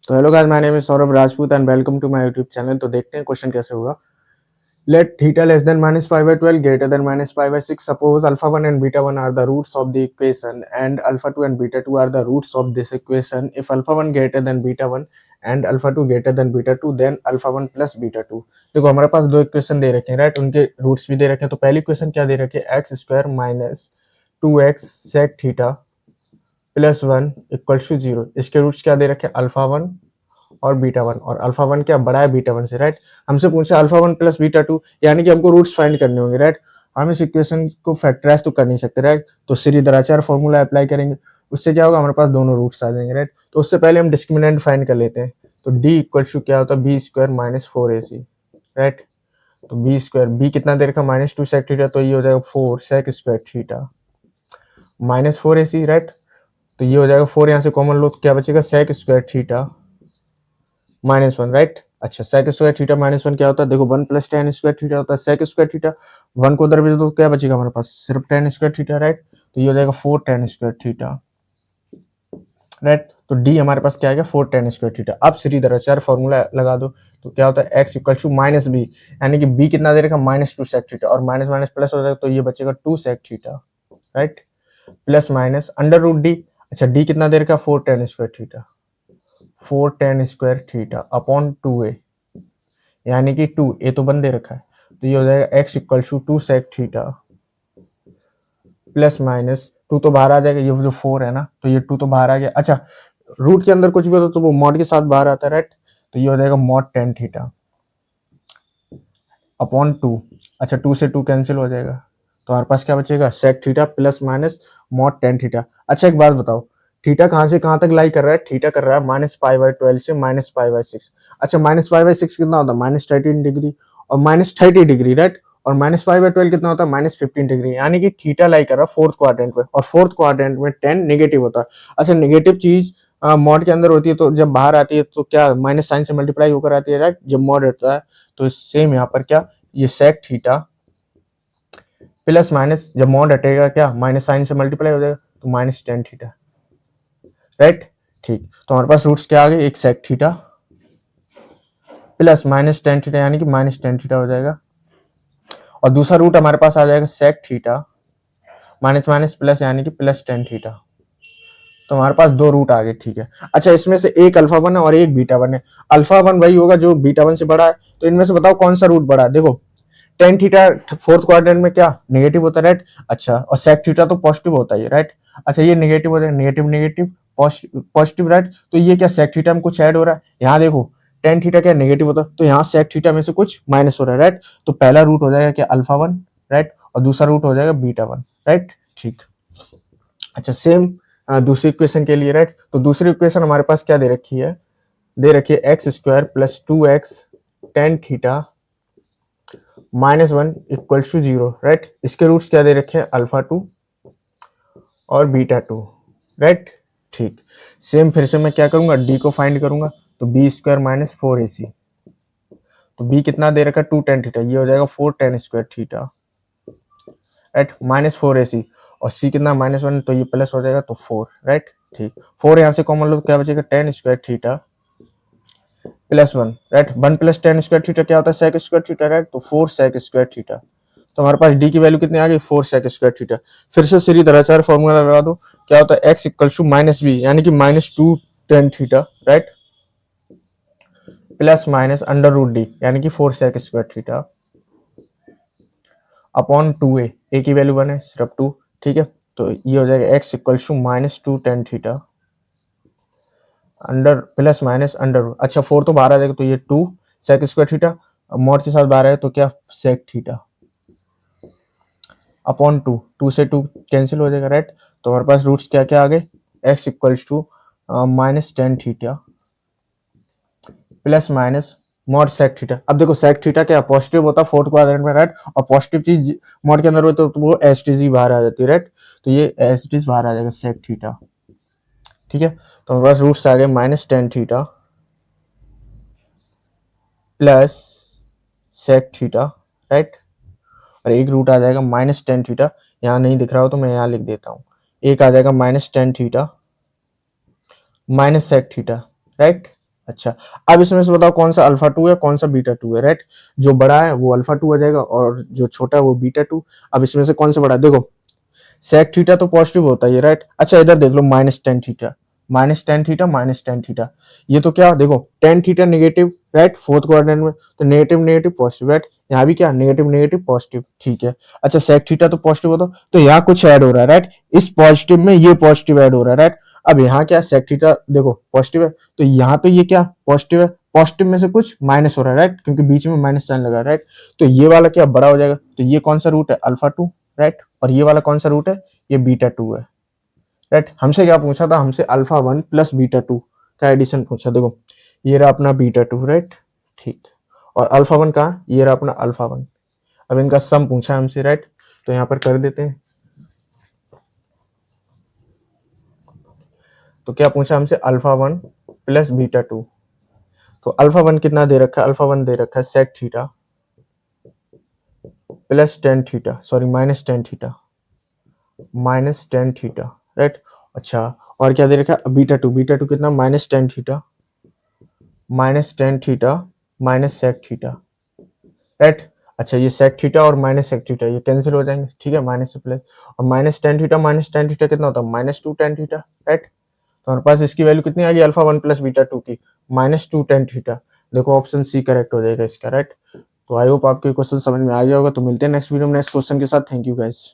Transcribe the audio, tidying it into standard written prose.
तो hello guys, my name is Saurabh Rajput and welcome to my YouTube channel. तो देखते हैं क्वेश्चन कैसे होगा। Let theta less than minus pi by 12 greater than minus pi by 6। Suppose alpha 1 and beta 1 are the roots of the equation and alpha 2 and beta 2 are the roots of this equation. If alpha 1 greater than beta 1 and alpha 2 greater than beta 2 then alpha 1 plus beta 2। देखो हमारे पास दो equation दे रखे हैं, right. उनके roots भी दे रखे हैं। तो पहली इक्वेशन क्या दे रखी है, x square minus 2x sec theta plus 1 equal to 0। इसके रूट्स क्या दे रखे हैं, अल्फा 1 और बीटा 1। और अल्फा 1 क्या बड़ा है बीटा 1 से, राइट। हमसे पूछा अल्फा 1 प्लस बीटा 2, यानी कि हमको रूट्स फाइंड करने होंगे, राइट। हम इस इक्वेशन को फैक्टराइज तो कर नहीं सकते, राइट। तो श्रीधराचार्य फॉर्मूला अप्लाई करेंगे, उससे क्या होगा, हमारे पास दोनों रूट्स आ जाएंगे, राइट। तो उससे पहले हम डिस्क्रिमिनेंट फाइंड कर लेते हैं। तो डी इक्वल टू क्या होता है, b square minus 4ac, right. तो बी स्क्वायर, बी कितना देर का माइनस 2 सेक थीटा, तो ये हो जाएगा 4 sec square theta minus 4ac, right. तो ये हो जाएगा 4, यहाँ से कॉमन लो तो क्या बचेगा, sec square theta minus 1, right. अच्छा, सेक स्क्वायर थीटा माइनस 1 क्या होता है, देखो 1 प्लस टेन स्क्वायर थीटा होता है सेक स्क्वायर थीटा। 1 को उधर भेज दो तो क्या बचेगा हमारे पास, सिर्फ टेन स्क्वायर थीटा, राइट। तो ये हो जाएगा 4 टेन स्क्वायर थीटा, राइट। तो डी हमारे पास क्या आएगा, 4 टेन स्क्वायर थीटा। अब श्रीधराचार्य फॉर्मूला लगा दो तो क्या होता है, x equal to minus b, यानी कि बी कितना दे रखा, माइनस 2 सेक थीटा, और माइनस माइनस प्लस हो जाएगा तो ये बचेगा 2 sec theta, right. Plus minus under root D. अच्छा, डी कितना दे रखा, 4 tan square theta, 4 tan square theta upon 2a, यानी कि 2 ए तो बंदे रखा है। तो ये हो जाएगा x equal to 2 sec theta plus minus 2 तो बाहर आ जाएगा, ये जो 4 है ना, तो ये 2 तो बाहर आ गया। अच्छा, रूट के अंदर कुछ भी होता तो वो मॉड के साथ बाहर आता है, राइट। तो ये हो जाएगा मॉड टेन थीटा अपॉन 2। अच्छा, 2 से 2 कैंसिल हो जाएगा, तो हमारे पास क्या बचेगा, sec theta plus minus mod tan theta. अच्छा, एक बात बताओ, थीटा कहाँ से कहाँ तक लाई कर रहा है, थीटा कर रहा है माइनस पाई बाई 12 से माइनस पाई बाई 6। अच्छा, माइनस पाई बाई 6 कितना होता है, माइनस 13 डिग्री, और माइनस 30 डिग्री, राइट। और माइनस पाई बाई 12 कितना होता है, माइनस 15 डिग्री, यानी कि थीटा लाई कर रहा है फोर्थ क्वाड्रेंट में, और फोर्थ क्वाड्रेंट में 10 नेगेटिव होता है। अच्छा, नेगेटिव चीज मॉड के अंदर होती है, तो जब बाहर आती है तो क्या माइनस साइन से मल्टीप्लाई होकर आती है, राइट, जब मॉड रहता है। तो सेम यहाँ पर क्या, ये सेक थीटा प्लस माइनस, जब मॉड हटेगा क्या, माइनस साइन से मल्टीप्लाई हो जाएगा, तो माइनस टेन थीटा, राइट। ठीक, तो हमारे पास रूट्स क्या आ गए, एक sec theta plus minus ten theta, यानी कि माइनस टेन थीटा हो जाएगा। और दूसरा रूट हमारे पास आ जाएगा sec theta minus minus plus, यानी कि प्लस टेन थीटा। तो हमारे पास दो रूट आ गए, ठीक है। अच्छा, इसमें से एक अल्फा 1 है और एक बीटा 1 है। अल्फा 1 वही होगा जो बीटा 1 से बड़ा है। तो इनमें से बताओ कौन सा रूट बड़ा है। देखो टेन थीटा फोर्थ क्वाड्रेंट में क्या नेगेटिव होता है, राइट। अच्छा, और सेक थीटा तो पॉजिटिव होता है, राइट। अच्छा, ये नेगेटिव हो जाएगा, नेगेटिव नेगेटिव पॉजिटिव, राइट। तो ये क्या सेक थीटा में कुछ ऐड हो रहा है, यहाँ देखो टेन थीटा क्या नेगेटिव होता है, तो यहाँ सेक थीटा में से कुछ माइनस हो रहा है, राइट। तो पहला रूट हो जाएगा क्या, अल्फा 1, राइट, और दूसरा रूट हो जाएगा बीटा 1, राइट। ठीक। अच्छा, सेम दूसरी इक्वेशन के लिए, राइट। तो दूसरी इक्वेशन हमारे पास क्या दे रखी है, दे रखी है x square plus 2x tan theta minus 1 equal to 0, right. इसके रूट्स क्या दे रखे हैं, अल्फा 2 और बीटा 2, राइट। ठीक, सेम फिर से मैं क्या करूंगा, डी को फाइंड करूंगा। तो बी स्क्वायर माइनस 4ac, तो बी कितना दे रखा है, 2 टेन थीटा, ये हो जाएगा 4 tan square theta, right, minus 4ac। और सी कितना माइनस 1, तो ये प्लस हो जाएगा, तो 4, राइट। ठीक, 4 यहाँ से कॉमन लो तो क्या बचेगा, ten square theta plus 1, right. 1 plus ten square theta क्या होता है, सेक स्क्वायर थीटा, राइट। तो 4 सेक स्क्वायर थीटा। तो हमारे पास डी की वैल्यू कितनी आ गई, 4 सेक स्क्वायर थीटा। फिर से श्रीधराचार्य फॉर्मूला लगा दो, क्या होता है, x equal to minus b, यानी कि minus 2 tan theta, right, plus minus under root D, यानी कि 4 sec square theta upon 2a, a की वैल्यू 1 है, सिर्फ 2, ठीक है। तो ये हो जाएगा x equal to minus 2 tan theta under plus minus under root. अच्छा, 4 तो बाहर आ जाएगा, तो ये 2 सेक स्क्वायर थीटा, मॉड के साथ बाहर है तो क्या सेक थीटा अपॉन 2, 2 से 2 कैंसिल हो जाएगा, राइट। तो हमारे पास रूट्स क्या क्या आ गए, x equals to minus ten theta plus minus mod sec theta. अब देखो सेक थीटा क्या पॉजिटिव होता है फोर्थ क्वाड्रेंट में, राइट, और पॉजिटिव चीज मॉड के अंदर हो तो वो एस टी जी बाहर आ जाती है, राइट। तो ये एस टी बाहर आ जाएगा सेक थीटा, ठीक है। तो हमारे पास रूट्स आ गए minus ten theta plus sec theta, right. और एक रूट आ जाएगा माइनस टेन थीटा, यहाँ नहीं दिख रहा हो तो मैं यहाँ लिख देता हूँ। एक आ जाएगा minus ten theta minus sec theta, right. अच्छा, अब इसमें से बताओ कौन सा अल्फा 2 है, कौन सा बीटा 2 है, राइट? जो बड़ा है वो अल्फा 2 आ जाएगा और जो छोटा है वो बीटा 2। अब इसमें से कौन सा बड़ा है? देखो सेक थीटा तो पॉजिटिव होता है ये, राइट? अच्छा इधर देख लो minus ten theta, minus ten theta, minus ten theta, ये तो क्या देखो ten theta negative, right? Fourth quadrant में तो नेगेटिव नेगेटिव पॉजिटिव, राइट? यहाँ भी क्या नेगेटिव नेगेटिव पॉजिटिव, ठीक है। अच्छा सेक थीटा तो पॉजिटिव होता तो यहाँ कुछ ऐड हो रहा है, राइट? इस पॉजिटिव में ये पॉजिटिव ऐड हो रहा है, राइट? अब यहाँ क्या सेक थीटा देखो पॉजिटिव है तो यहाँ पे ये क्या पॉजिटिव है, पॉजिटिव में से कुछ माइनस हो रहा है, राइट? क्योंकि बीच में माइनस साइन लगा है, राइट? तो ये वाला क्या बड़ा हो जाएगा, तो ये कौन सा रूट है? Alpha 2, right? और ये वाला कौन सा रूट है? ये बीटा 2 है, राइट? हमसे क्या पूछा था? हमसे अल्फा 1 प्लस बीटा 2 का एडिशन पूछा। देखो ये रहा अपना बीटा 2, राइट? ठीक। और अल्फा 1 कहाँ? ये रहा अपना अल्फा 1। अब इनका सम पूछा हमसे, राइट? तो यहाँ पर कर देते हैं। तो क्या पूछा हमसे? Alpha 1 plus beta 2। तो अल्फा 1 कितना दे रखा है? अल्फा 1 दे रखा है sec theta plus tan theta, sorry minus ten theta, minus ten theta, right? अच्छा और क्या दे रखा है? बीटा 2, बीटा 2 कितना? Minus ten theta, minus ten theta, minus sec theta, right? अच्छा ये सेक थीटा और माइनस सेक थीटा ये कैंसिल हो जाएंगे, ठीक है? माइनस से प्लस, और minus ten theta minus ten theta कितना होता है? Minus two tan theta, right? तो हमारे पास इसकी वैल्यू कितनी आ गई अल्फा 1 प्लस बीटा 2 की? Minus two tan theta. देखो ऑप्शन सी करेक्ट हो जाएगा इसका, राइट? तो आई होप आपको क्वेश्चन समझ में आ गया होगा। तो मिलते हैं नेक्स्ट वीडियो में नेक्स्ट क्वेश्चन के साथ। Thank you guys.